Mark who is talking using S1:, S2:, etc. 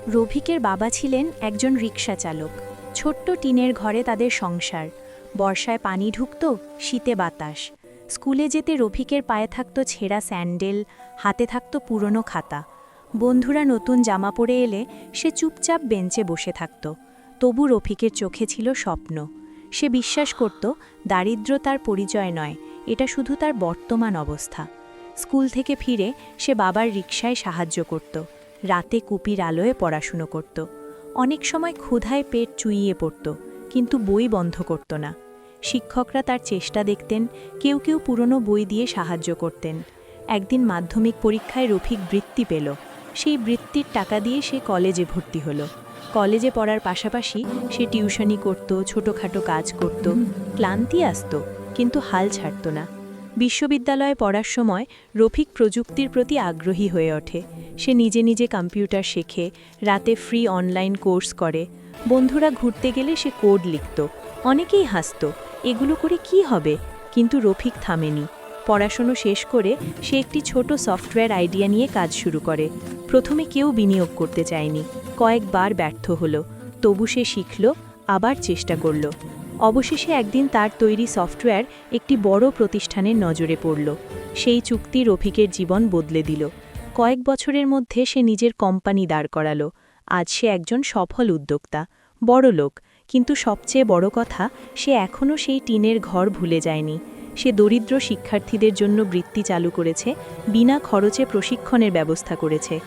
S1: রফিকের বাবা ছিলেন একজন রিকশা চালক। ছোট্ট টিনের ঘরে তাদের সংসার। বর্ষায় পানি ঢুকত, শীতে বাতাস। স্কুলে যেতে রফিকের পায়ে থাকত ছেঁড়া স্যান্ডেল, হাতে থাকত পুরনো খাতা। বন্ধুরা নতুন জামা পরে এলে সে চুপচাপ বেঞ্চে বসে থাকত। তবু রফিকের চোখে ছিল স্বপ্ন। সে বিশ্বাস করত দারিদ্র্য তার পরিচয় নয়, এটা শুধু তার বর্তমান অবস্থা। স্কুল থেকে ফিরে সে বাবার রিকশায় সাহায্য করত। রাতে কুপির আলোয় পড়াশুনো করত। অনেক সময় ক্ষুধায় পেট চুইয়ে পড়ত, কিন্তু বই বন্ধ করত না। শিক্ষকরা তার চেষ্টা দেখতেন, কেউ কেউ পুরনো বই দিয়ে সাহায্য করতেন। একদিন মাধ্যমিক পরীক্ষায় রফিক বৃত্তি পেল। সেই বৃত্তির টাকা দিয়ে সে কলেজে ভর্তি হলো। কলেজে পড়ার পাশাপাশি সে টিউশনি করত, ছোটোখাটো কাজ করত। ক্লান্তি আসত, কিন্তু হাল ছাড়ত না। বিশ্ববিদ্যালয়ে পড়ার সময় রফিক প্রযুক্তির প্রতি আগ্রহী হয়ে ওঠে। সে নিজে নিজে কম্পিউটার শেখে, রাতে ফ্রি অনলাইন কোর্স করে। বন্ধুরা ঘুরতে গেলে সে কোড লিখত। অনেকেই হাসত, এগুলো করে কি হবে? কিন্তু রফিক থামেনি। পড়াশুনো শেষ করে সে একটি ছোট সফটওয়্যার আইডিয়া নিয়ে কাজ শুরু করে। প্রথমে কেউ বিনিয়োগ করতে চায়নি, কয়েকবার ব্যর্থ হলো। তবু সে শিখল, আবার চেষ্টা করল। অবশেষে একদিন তার তৈরি সফটওয়্যার একটি বড় প্রতিষ্ঠানের নজরে পড়ল। সেই চুক্তি রফিকের জীবন বদলে দিল। কয়েক বছরের মধ্যে সে নিজের কোম্পানি দাঁড় করালো। আজ সে একজন সফল উদ্যোক্তা, বড়লোক। কিন্তু সবচেয়ে বড় কথা, সে এখনও সেই টিনের ঘর ভুলে যায়নি। সে দরিদ্র শিক্ষার্থীদের জন্য বৃত্তি চালু করেছে, বিনা খরচে প্রশিক্ষণের ব্যবস্থা করেছে।